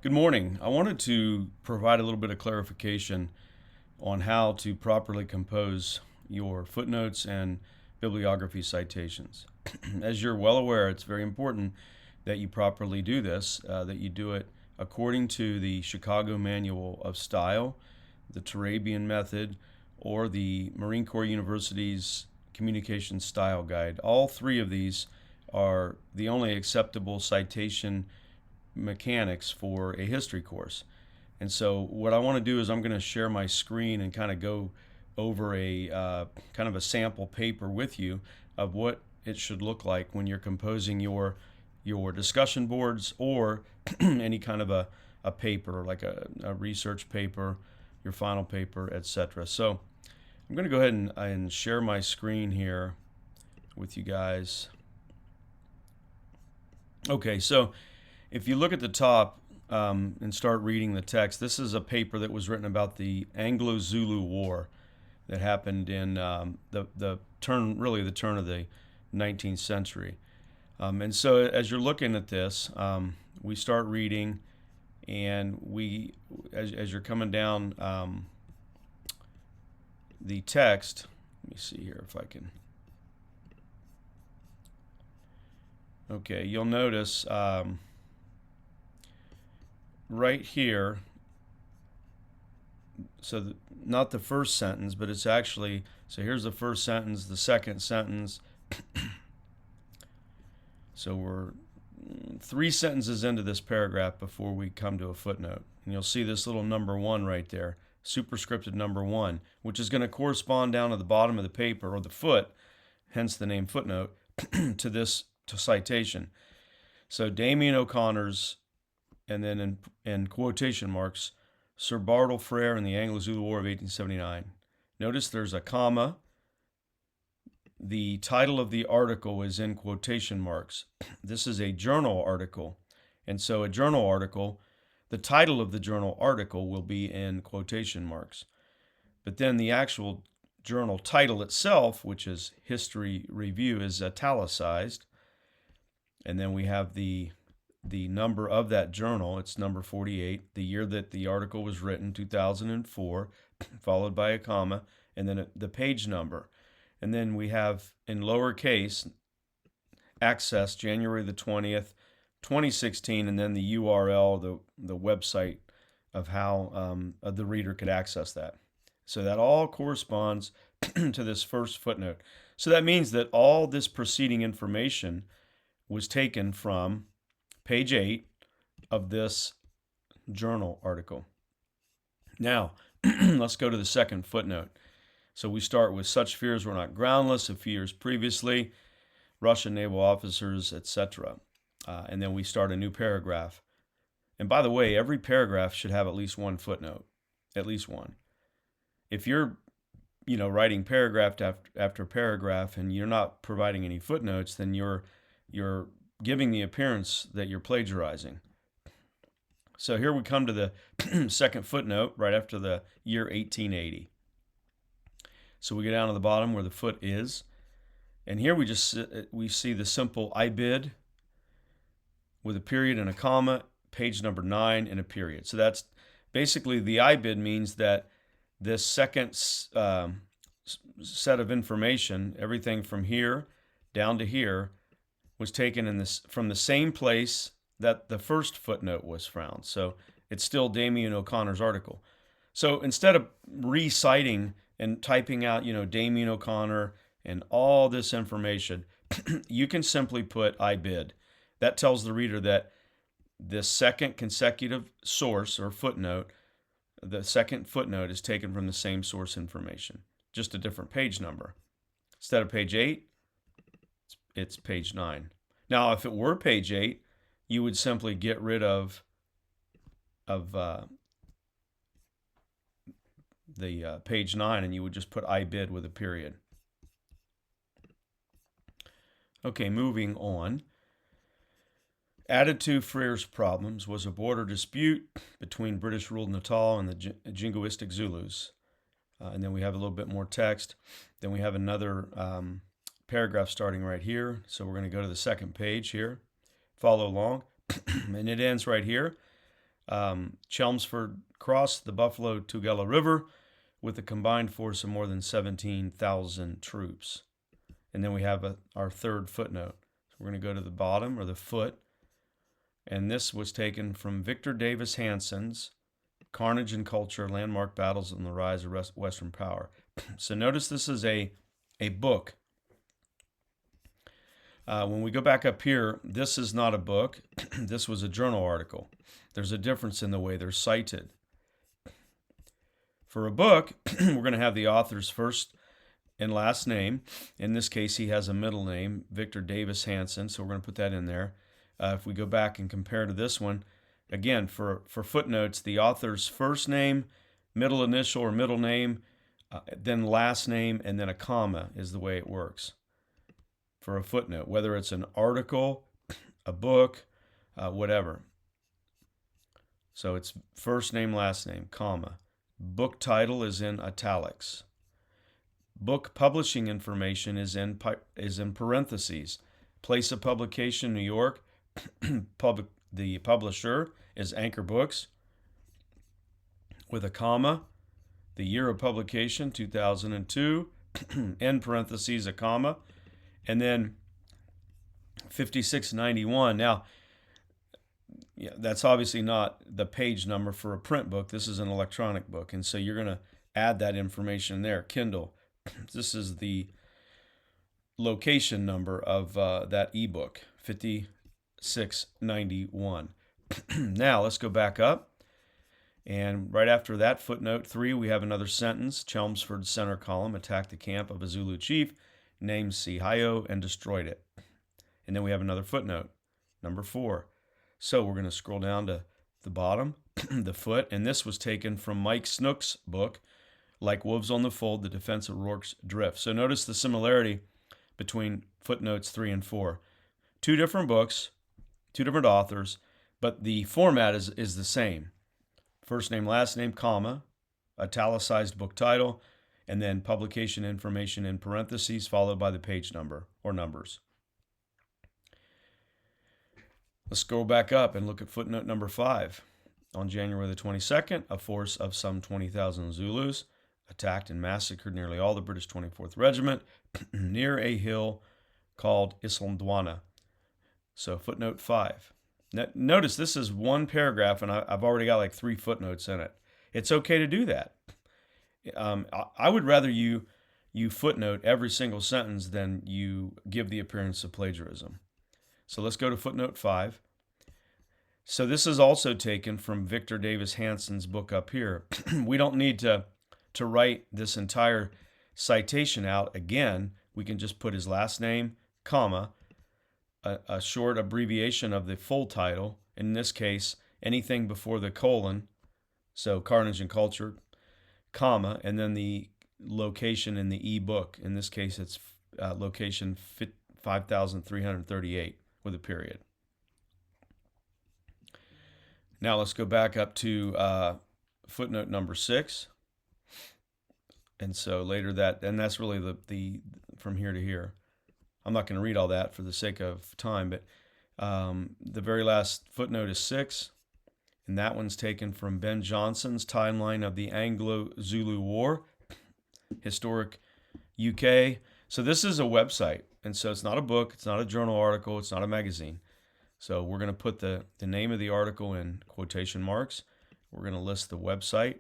Good morning. I wanted to provide a little bit of clarification on how to properly compose your footnotes and bibliography citations. As you're well aware, it's very important that you properly do this, that you do it according to the Chicago Manual of Style, the Turabian Method, or the Marine Corps University's Communication Style Guide. All three of these are the only acceptable citation mechanics for a history course. And so what I want to do is I'm going to share my screen and kind of go over a kind of a sample paper with you of what it should look like when you're composing your discussion boards or any kind of a paper like a research paper, your final paper, etc. So I'm going to go ahead and share my screen here with you guys. Okay, so if you look at the top and start reading the text, this is a paper that was written about the Anglo-Zulu War that happened in the turn of the 19th century. And so as you're looking at this, we start reading, and as you're coming down the text, let me see here if I can. Okay, you'll notice right here, so not the first sentence, but it's actually, so here's the first sentence, the second sentence. So we're 3 sentences into this paragraph before we come to a footnote. And you'll see this little number 1 right there, superscripted number 1, which is going to correspond down to the bottom of the paper, or the foot, hence the name footnote, to citation. So Damien O'Connor's, and then in quotation marks, Sir Bartle Frere in the Anglo-Zulu War of 1879. Notice there's a comma. The title of the article is in quotation marks. This is a journal article. And so a journal article, the title of the journal article will be in quotation marks. But then the actual journal title itself, which is History Review, is italicized. And then we have the number of that journal. It's number 48, the year that the article was written, 2004, followed by a comma, and then the page number. And then we have, in lowercase, access January the 20th, 2016, and then the URL, the website of how the reader could access that. So that all corresponds to this first footnote. So that means that all this preceding information was taken from page 8 of this journal article. Now, let's go to the second footnote. So we start with such fears were not groundless a few years previously, Russian naval officers, etc. And then we start a new paragraph. And by the way, every paragraph should have at least one footnote, at least one. If you're writing paragraph after paragraph and you're not providing any footnotes, then you're giving the appearance that you're plagiarizing. So here we come to the second footnote right after the year 1880. So we go down to the bottom where the foot is, and here we see the simple I bid with a period and a comma, page number 9 and a period. So that's basically the I bid means that this second set of information, everything from here down to here, was taken from the same place that the first footnote was found. So it's still Damien O'Connor's article. So instead of reciting and typing out, Damien O'Connor and all this information, you can simply put I bid. That tells the reader that this second consecutive source or footnote, the second footnote is taken from the same source information, just a different page number. Instead of page 8, it's page 9. Now, if it were page 8, you would simply get rid of the page 9, and you would just put I bid with a period. Okay, moving on. Added to Frere's problems was a border dispute between British-ruled Natal and the Jingoistic Zulus. And then we have a little bit more text. Then we have another paragraph starting right here. So we're going to go to the second page here. Follow along. And it ends right here. Chelmsford crossed the Buffalo-Tugela River with a combined force of more than 17,000 troops. And then we have our third footnote. So we're going to go to the bottom, or the foot, and this was taken from Victor Davis Hanson's Carnage and Culture, Landmark Battles and the Rise of Western Power. So notice this is a book. When we go back up here, this is not a book. This was a journal article. There's a difference in the way they're cited. For a book, we're going to have the author's first and last name. In this case, he has a middle name, Victor Davis Hanson, so we're going to put that in there. If we go back and compare to this one, again, for footnotes, the author's first name, middle initial or middle name, then last name, and then a comma is the way it works for a footnote, whether it's an article, a book, whatever. So it's first name, last name, comma. Book title is in italics. Book publishing information is in parentheses. Place of publication, New York. The publisher is Anchor Books with a comma. The year of publication, 2002. End parentheses, a comma. And then 5691. Now, yeah, that's obviously not the page number for a print book. This is an electronic book. And so you're going to add that information there. Kindle. This is the location number of that ebook, 5691. Now, let's go back up. And right after that, footnote 3, we have another sentence. Chelmsford's center column attacked the camp of a Zulu chief named Sihio and destroyed it. And then we have another footnote, number 4. So we're going to scroll down to the bottom, the foot, and this was taken from Mike Snook's book, Like Wolves on the Fold, The Defense of Rourke's Drift. So notice the similarity between footnotes 3 and 4. Two different books, two different authors, but the format is the same. First name, last name, comma, italicized book title, and then publication information in parentheses, followed by the page number or numbers. Let's go back up and look at footnote number 5. On January the 22nd, a force of some 20,000 Zulus attacked and massacred nearly all the British 24th Regiment near a hill called Islandwana. So footnote 5. Now, notice this is one paragraph, and I've already got like 3 footnotes in it. It's okay to do that. I would rather you footnote every single sentence than you give the appearance of plagiarism. So let's go to footnote 5. So this is also taken from Victor Davis Hanson's book up here. We don't need to write this entire citation out again. We can just put his last name, comma, a short abbreviation of the full title. In this case, anything before the colon, so Carnage and Culture, comma, and then the location in the e-book. In this case, it's location 5,338 with a period. Now let's go back up to footnote number 6. And so later that's really the from here to here. I'm not going to read all that for the sake of time, but the very last footnote is 6. And that one's taken from Ben Johnson's Timeline of the Anglo-Zulu War, Historic UK. So this is a website, and so it's not a book, it's not a journal article, it's not a magazine. So we're going to put the name of the article in quotation marks. We're going to list the website,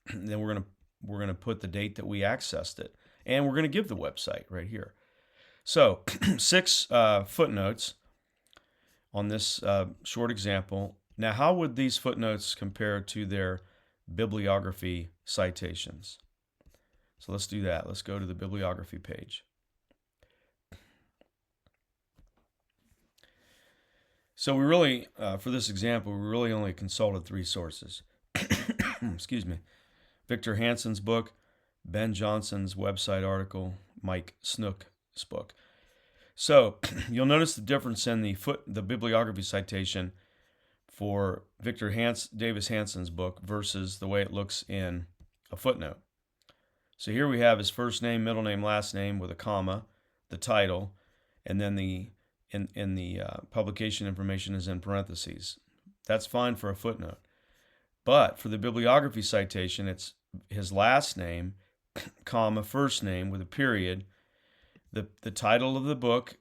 and then we're going to put the date that we accessed it, and we're going to give the website right here. So 6 footnotes on this short example. Now, how would these footnotes compare to their bibliography citations? So let's do that. Let's go to the bibliography page. So we really, for this example, we really only consulted 3 sources. Excuse me. Victor Hanson's book, Ben Johnson's website article, Mike Snook's book. So you'll notice the difference in the bibliography citation for Victor Davis Hanson's book versus the way it looks in a footnote. So here we have his first name, middle name, last name with a comma, the title, and then the publication information is in parentheses. That's fine for a footnote. But for the bibliography citation, it's his last name, comma, first name with a period, the title of the book,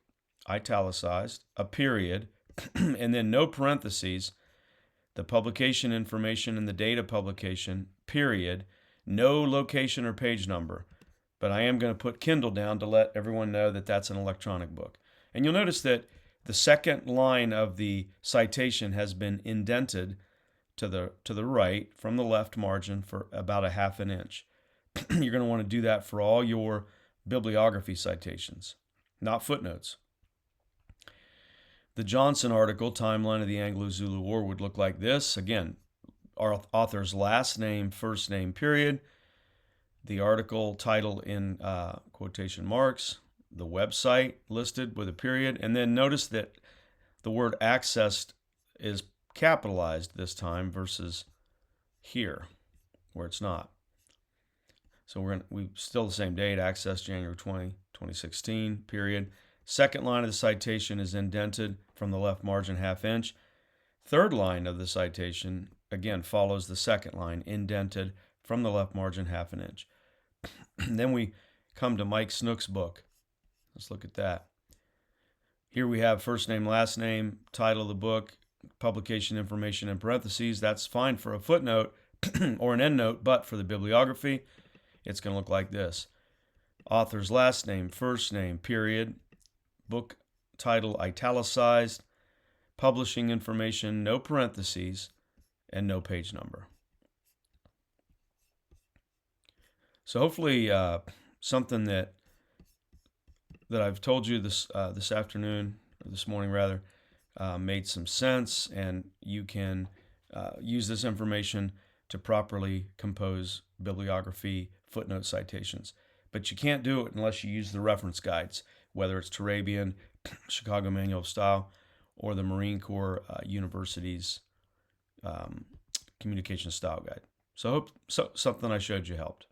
italicized, a period, and then no parentheses, the publication information and the date of publication, period, no location or page number. But I am going to put Kindle down to let everyone know that that's an electronic book. And you'll notice that the second line of the citation has been indented to the right from the left margin for about a half an inch. You're going to want to do that for all your bibliography citations, not footnotes. The Johnson article, Timeline of the Anglo-Zulu War, would look like this. Again, our author's last name, first name, period. The article title in quotation marks. The website listed with a period. And then notice that the word accessed is capitalized this time versus here, where it's not. So we still the same date, access January 20, 2016, period. Second line of the citation is indented from the left margin half inch. Third line of the citation, again, follows the second line, indented from the left margin half an inch. Then we come to Mike Snook's book. Let's look at that. Here we have first name, last name, title of the book, publication information in parentheses. That's fine for a footnote or an endnote, but for the bibliography, it's going to look like this. Author's last name, first name, period, book title italicized, publishing information, no parentheses, and no page number. So hopefully something that I've told you this afternoon, or this morning rather, made some sense, and you can use this information to properly compose bibliography footnote citations. But you can't do it unless you use the reference guides, whether it's Turabian, Chicago Manual of Style, or the Marine Corps University's Communication Style Guide. So I hope something I showed you helped.